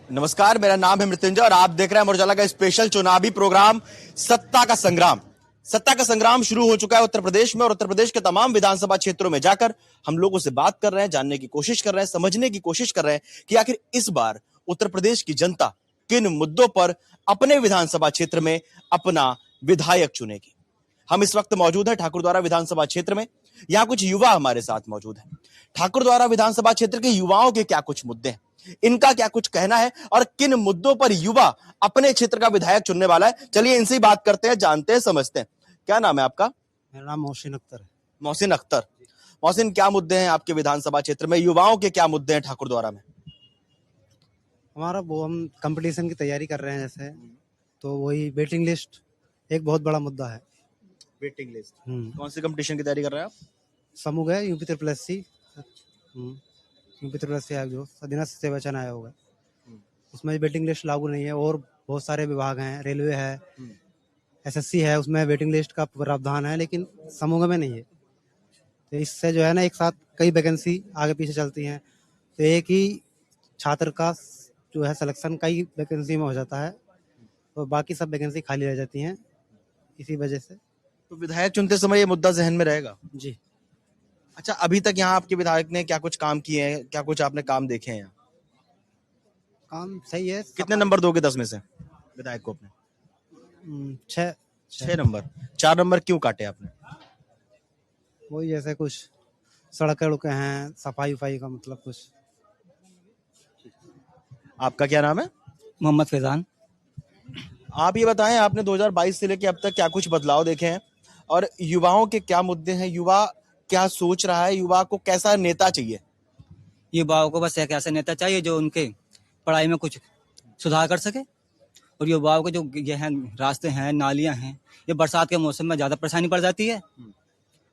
नमस्कार, मेरा नाम है मृत्युंजय और आप देख रहे हैं अमर उजाला का स्पेशल चुनावी प्रोग्राम सत्ता का संग्राम। सत्ता का संग्राम शुरू हो चुका है उत्तर प्रदेश में और उत्तर प्रदेश के तमाम विधानसभा क्षेत्रों में जाकर हम लोगों से बात कर रहे हैं, जानने की कोशिश कर रहे हैं, समझने की कोशिश कर रहे हैं कि आखिर इस बार उत्तर प्रदेश की जनता किन मुद्दों पर अपने विधानसभा क्षेत्र में अपना विधायक चुनेगी। हम इस वक्त मौजूद हैं ठाकुरद्वारा विधानसभा क्षेत्र में। यहाँ कुछ युवा हमारे साथ मौजूद हैं। ठाकुरद्वारा विधानसभा क्षेत्र के युवाओं के क्या कुछ मुद्दे हैं, इनका क्या कुछ कहना है और किन मुद्दों पर युवा अपने क्षेत्र का विधायक चुनने वाला है, चलिए इनसे ही बात करते हैं, जानते हैं, समझते हैं। क्या नाम है आपका? मेरा नाम मोहसिन अख्तर है। मोहसिन अख्तर। मोहसिन, क्या मुद्दे हैं आपके विधानसभा क्षेत्र में, युवाओं के क्या मुद्दे हैं ठाकुरद्वारा में? हमारा वो हम कंपटीशन की तैयारी कर रहे हैं जैसे, तो वही वेटिंग लिस्ट एक बहुत बड़ा मुद्दा है। वेटिंग लिस्ट कौन सी कंपटीशन की तैयारी कर रहे हैं आप? समूह है UP triple S C, UP triple S C आयोग जो अधीनस्थ सेवा चयन आयोग है, उसमें वेटिंग लिस्ट लागू नहीं है और बहुत सारे विभाग हैं, रेलवे है, एसएससी है, उसमें वेटिंग लिस्ट का प्रावधान है, लेकिन समूह में नहीं है। तो इससे जो है ना एक साथ कई वैकेंसी आगे पीछे चलती हैं, तो एक ही छात्र का जो है सिलेक्शन कई वैकेंसी में हो जाता है और बाकी सब वैकेंसी खाली रह जाती हैं, इसी वजह से। तो विधायक चुनते समय ये मुद्दा जहन में रहेगा जी। अच्छा, अभी तक यहाँ आपके विधायक ने क्या कुछ काम किए हैं, क्या कुछ आपने काम देखे हैं? काम सही है। कितने नंबर दोगे 10 में से विधायक को अपने? 6 नंबर। 4 नंबर क्यों काटे आपने? वही जैसे कुछ सड़कें उड़के हैं, सफाई उफाई का मतलब कुछ। आपका क्या नाम है? मोहम्मद फैजान। आप ये बताएं, आपने 2022 से लेकर अब तक क्या कुछ बदलाव देखे हैं और युवाओं के क्या मुद्दे हैं, युवा क्या सोच रहा है, युवा को कैसा नेता चाहिए? युवाओं को बस एक ऐसा नेता चाहिए जो उनके पढ़ाई में कुछ सुधार कर सके, और युवाओं के जो ये हैं रास्ते हैं, नालियां हैं, ये बरसात के मौसम में ज़्यादा परेशानी पड़ जाती है,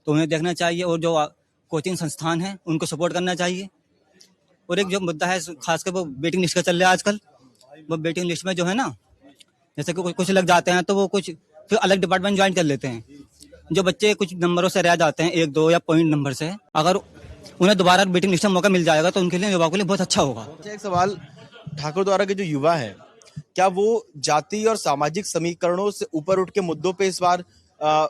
तो उन्हें देखना चाहिए। और जो कोचिंग संस्थान हैं उनको सपोर्ट करना चाहिए। और एक जो मुद्दा है खासकर वो वेटिंग लिस्ट का चल रहा है आजकल, वो वेटिंग लिस्ट में जो है ना, जैसे कि कुछ लग जाते हैं तो वो कुछ फिर अलग डिपार्टमेंट ज्वाइन कर लेते हैं। जो बच्चे कुछ नंबरों से रह जाते हैं, 1-2 या पॉइंट नंबर से, अगर उन्हें दोबारा वेटिंग लिस्ट में मौका मिल जाएगा तो उनके लिए, युवाओं के लिए बहुत अच्छा होगा। एक सवाल, ठाकुरद्वारा के जो युवा है, क्या वो जाति और सामाजिक समीकरणों से ऊपर उठ के मुद्दों पे इस बार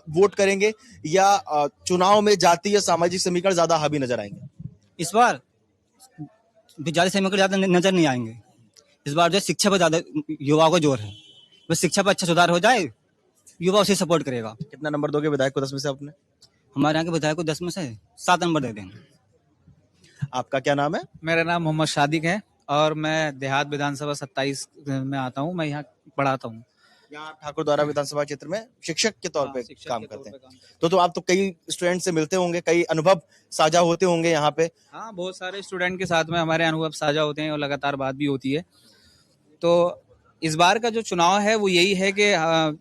वोट करेंगे या चुनाव में जाति या सामाजिक समीकरण ज्यादा हावी नजर आएंगे? इस बार जाति समीकरण ज्यादा नजर नहीं आएंगे। इस बार जो शिक्षा पर ज्यादा युवाओं का जोर है, बस शिक्षा पर अच्छा सुधार हो जाए, युवा उसे सपोर्ट करेगा। कितना नंबर दोगे विधायक को 10 में से आपने? हमारे यहाँ के विधायक को 10 में से 7 नंबर दे देंगे। आपका क्या नाम है? मेरा नाम मोहम्मद शादिक है और मैं देहात विधानसभा 27 में आता हूँ। मैं यहाँ पढ़ाता हूँ। यहाँ ठाकुरद्वारा विधानसभा क्षेत्र में शिक्षक के तौर पे काम करते हैं। तो आप तो कई स्टूडेंट से मिलते होंगे, कई अनुभव साझा होते होंगे यहाँ पे। हाँ, बहुत सारे स्टूडेंट के साथ में हमारे अनुभव साझा होते हैं और लगातार बात भी होती है। तो इस बार का जो चुनाव है वो यही है कि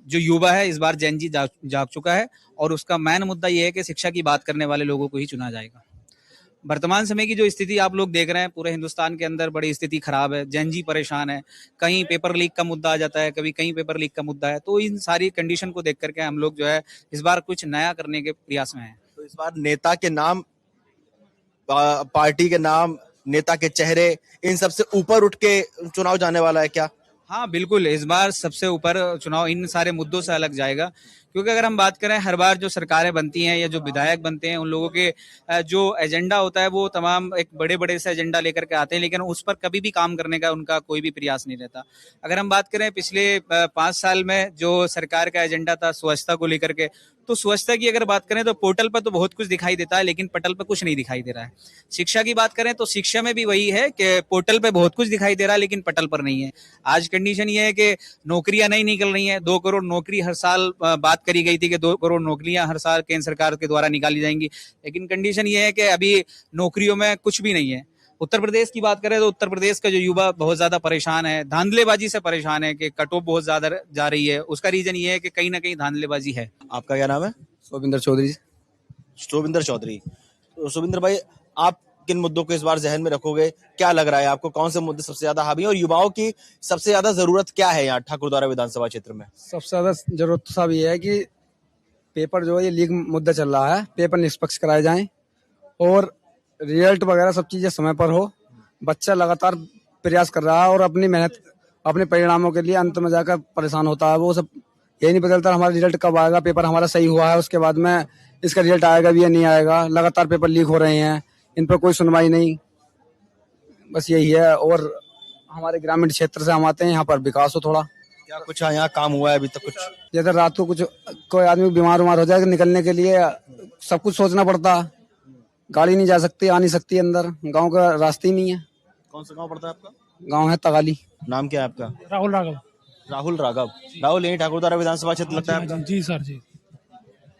जो युवा है इस बार जैन जी जाग चुका है और उसका मेन मुद्दा ये है कि शिक्षा की बात करने वाले लोगों को ही चुना जाएगा। वर्तमान समय की जो स्थिति आप लोग देख रहे हैं, पूरे हिंदुस्तान के अंदर बड़ी स्थिति खराब है, जैन जी परेशान है, कहीं पेपर लीक का मुद्दा आ जाता है, कभी कहीं पेपर लीक का मुद्दा है। तो इन सारी कंडीशन को देख करके हम लोग जो है इस बार कुछ नया करने के प्रयास में हैं। तो इस बार नेता के नाम, पार्टी के नाम, नेता के चेहरे, इन सबसे ऊपर उठ के चुनाव जाने वाला है क्या? हाँ बिल्कुल, इस बार सबसे ऊपर चुनाव इन सारे मुद्दों से अलग जाएगा, क्योंकि अगर हम बात करें हर बार जो सरकारें बनती हैं या जो विधायक बनते हैं उन लोगों के जो एजेंडा होता है वो तमाम एक बड़े बड़े से एजेंडा लेकर के आते हैं, लेकिन उस पर कभी भी काम करने का उनका कोई भी प्रयास नहीं रहता। अगर हम बात करें पिछले 5 साल में जो सरकार का एजेंडा था स्वच्छता को लेकर के, तो स्वच्छता की अगर बात करें तो पोर्टल पर तो बहुत कुछ दिखाई देता है लेकिन पटल पर कुछ नहीं दिखाई दे रहा है। शिक्षा की बात करें तो शिक्षा में भी वही है कि पोर्टल पे बहुत कुछ दिखाई दे रहा है लेकिन पटल पर नहीं है। आज कंडीशन ये है कि नौकरियां नहीं निकल रही हैं। 2 करोड़ नौकरी हर साल बात करी गई थी कि 2 करोड़ नौकरियां हर साल केंद्र सरकार के द्वारा निकाली जाएंगी, लेकिन कंडीशन ये है कि अभी नौकरियों में कुछ भी नहीं है। उत्तर प्रदेश की बात करें तो उत्तर प्रदेश का जो युवा बहुत ज्यादा परेशान है, धांधलेबाजी से परेशाान है कि कट ऑफ बहुत ज्यादा जा रही है। उसका रीजन ये है कि कहीं ना कहीं धांधलेबाजी है। आपका क्या नाम है? शोभिंदर चौधरी। शोभिंदर चौधरी। तो शोभिंदर भाई, आप किन मुद्दों को इस बार जहन में रखोगे? क्या लग रहा है आपको, कौन से मुद्दे सबसे ज्यादा हावी हैं और युवाओं की सबसे ज्यादा जरूरत क्या है यहाँ ठाकुरद्वारा विधानसभा क्षेत्र में? सबसे ज्यादा जरूरत तो सब ये है कि पेपर जो है ये लीक मुद्दा चल रहा है, पेपर निष्पक्ष कराए जाएं और रिजल्ट वगैरह सब चीजें समय पर हो। बच्चा लगातार प्रयास कर रहा है और अपनी मेहनत अपने परिणामों के लिए अंत में जाकर परेशान होता है। वो सब यही नहीं बदलता हमारा रिजल्ट कब आएगा, पेपर हमारा सही हुआ है उसके बाद में इसका रिजल्ट आएगा भी या नहीं आएगा। लगातार पेपर लीक हो रहे हैं, इन पर कोई सुनवाई नहीं, बस यही है। और हमारे ग्रामीण क्षेत्र से हम आते हैं, यहाँ पर विकास हो थोड़ा। क्या कुछ यहाँ काम हुआ है अभी तक? कुछ जैसे रात को कुछ कोई आदमी बीमार हो जाए, निकलने के लिए सब कुछ सोचना पड़ता, गाड़ी नहीं जा सकती, आ नहीं सकती अंदर, गांव का रास्ते ही नहीं है। कौन सा गांव पड़ता है आपका? गांव है तगाली। नाम क्या है आपका? राहुल राघव। राहुल राघव। राहुल, यही ठाकुरद्वारा विधानसभा क्षेत्र लगता है आपका? जी सर जी।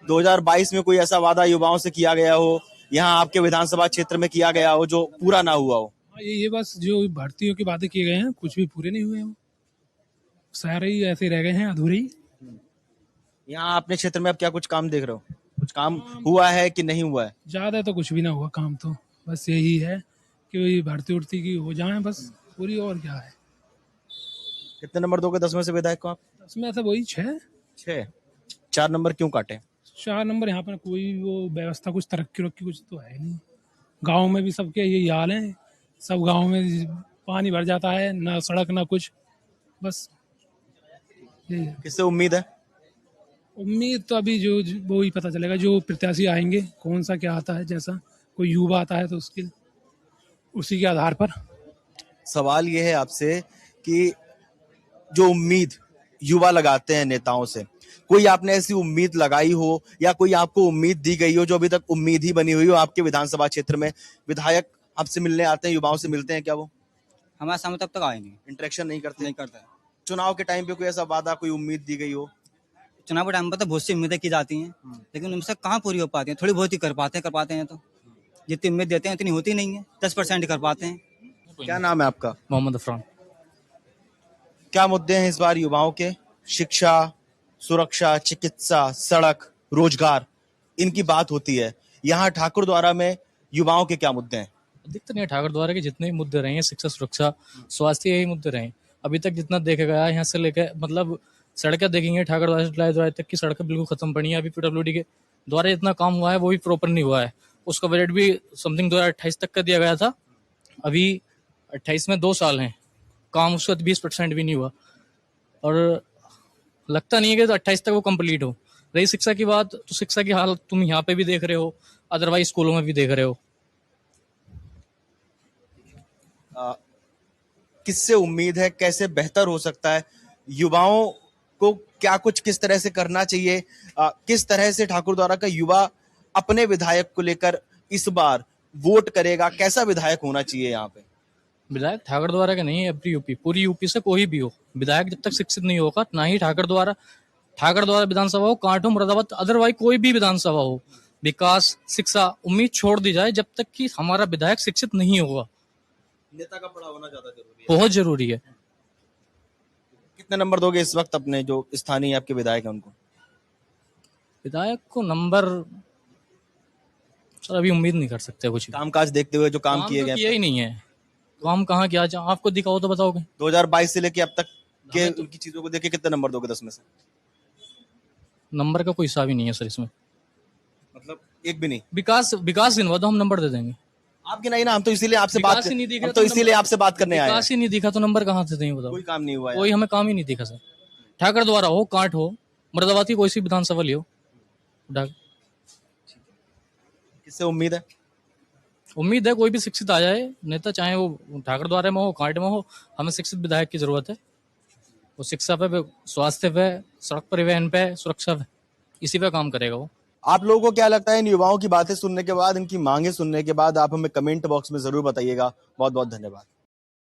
2022 में कोई ऐसा वादा युवाओं से किया गया हो, यहाँ आपके विधानसभा क्षेत्र में किया गया हो, जो पूरा ना हुआ हो? ये बस जो भर्तियों की बातें किए गए हैं कुछ भी पूरे नहीं हुए हैं, सारे ही ऐसे रह गए हैं, अधूरे ही। यहाँ अपने क्षेत्र में आप क्या कुछ काम देख रहे हो? कुछ काम हुआ है कि नहीं हुआ है? ज्यादा तो कुछ भी ना हुआ काम, तो बस यही है कि भर्ती उड़ती की हो जाए बस पूरी, और क्या है। कितने नंबर दोगे 10 में से विधायक को आप? 10 में ऐसा वही 6। 4 नंबर क्यों काटे? 4 नंबर यहाँ पर कोई वो व्यवस्था कुछ तरक्की कुछ तो है नहीं। गाँव में भी सबके यही हाल है, सब गाँव में पानी भर जाता है, ना सड़क ना कुछ, बस यही है। किससे उम्मीद है? उम्मीद तो अभी जो वो ही पता चलेगा, जो प्रत्याशी आएंगे कौन सा क्या आता है, जैसा कोई युवा आता है तो उसके उसी के आधार पर। सवाल ये है आपसे कि जो उम्मीद युवा लगाते हैं नेताओं से, कोई आपने ऐसी उम्मीद लगाई हो या कोई आपको उम्मीद दी गई हो जो अभी तक उम्मीद ही बनी हुई हो? आपके विधानसभा क्षेत्र में विधायक आपसे मिलने आते हैं, युवाओं से मिलते हैं क्या? वो हमारे सामने तब तक आए नहीं, इंटरेक्शन नहीं करते? नहीं करता है। चुनाव के टाइम पे कोई ऐसा वादा, कोई उम्मीद दी गई हो? चुनाव के टाइम पर तो बहुत सी उम्मीदें की जाती हैं, लेकिन उनसे कहाँ पूरी हो पाती हैं। थोड़ी बहुत ही कर पाते हैं तो जितनी उम्मीद देते हैं उतनी होती नहीं है, 10% कर पाते हैं। क्या नाम है आपका? मोहम्मद अफरान। क्या मुद्दे हैं इस बार युवाओं के? शिक्षा, सुरक्षा, चिकित्सा, सड़क, रोजगार, इनकी बात होती है। यहाँ ठाकुरद्वारा में युवाओं के क्या मुद्दे हैं? अधिकतर नहीं, ठाकुर द्वारा के जितने भी मुद्दे रहे हैं, शिक्षा, सुरक्षा, स्वास्थ्य, यही मुद्दे रहे हैं अभी तक जितना देखा गया है। यहाँ से लेकर मतलब सड़कें देखेंगे, ठाकुर द्वारा से लाए तक की सड़कें बिल्कुल खत्म पड़ी है। अभी पीडब्ल्यूडी के द्वारा जितना काम हुआ है वो भी प्रॉपर नहीं हुआ है। उसका बजट भी समथिंग 2028 तक का दिया गया था, अभी 28 में 2 साल हैं, काम उसका 20% भी नहीं हुआ और लगता नहीं है कि 28 तक वो कंप्लीट हो। रही शिक्षा की बात, तो शिक्षा की हालत तुम यहाँ पे भी देख रहे हो, अदरवाइज स्कूलों में भी देख रहे हो। किससे उम्मीद है? कैसे बेहतर हो सकता है? युवाओं को क्या कुछ किस तरह से करना चाहिए? किस तरह से ठाकुरद्वारा का युवा अपने विधायक को लेकर इस बार वोट करेगा? कैसा विधायक होना चाहिए यहाँ पे? विधायक ठाकुर द्वारा का नहीं है, पूरी यूपी से कोई भी हो, विधायक जब तक शिक्षित नहीं होगा, ना ही ठाकुर द्वारा विधानसभा हो, कांट हो, मुरादाबाद, अदरवाइज कोई भी विधानसभा हो, विकास, शिक्षा, उम्मीद छोड़ दी जाए जब तक कि हमारा विधायक शिक्षित नहीं होगा। नेता का पड़ा होना ज्यादा जरूरी है। बहुत जरूरी है। कितने नंबर दोगे इस वक्त अपने जो स्थानीय आपके विधायक हैं उनको? विधायक को नंबर सर अभी उम्मीद नहीं कर सकते कुछ। कामकाज देखते हुए जो काम किए गए, यही नहीं है, काम कहाँ किया जाए, आपको दिखाओ तो बताओगे। 2022 से लेके अब तक के उनकी चीजों को देख के कितने नंबर दोगे 10 में से? नंबर का कोई हिसाब ही नहीं है सर इसमें, मतलब एक भी नहीं। विकास गिनवा दो, हम नंबर दे देंगे। आपके नहीं ना, हम तो इसीलिए आपसे विकास ही नहीं दिख रहा हम तो इसीलिए आपसे बात करने आए हैं। विकास ही नहीं दिखा तो नंबर कहाँ से देंगे बताओ। कोई काम नहीं हुआ है। कोई हमें काम ही नहीं दिखा सर। ठाकुर द्वारा हो, कांट हो, मुरादाबाद की कोई सी विधानसभा लियो। किससे उम्मीद है? उम्मीद है कोई भी शिक्षित आ जाए नेता, चाहे वो ठाकुर द्वारा में हो, कांट में हो, हमें शिक्षित विधायक की जरूरत है। वो शिक्षा पे, स्वास्थ्य पे, सड़क परिवहन पे, सुरक्षा पे, इसी पे काम करेगा वो। आप लोगों को क्या लगता है इन युवाओं की बातें सुनने के बाद, इनकी मांगे सुनने के बाद? आप हमें कमेंट बॉक्स में जरूर बताइएगा। बहुत बहुत धन्यवाद।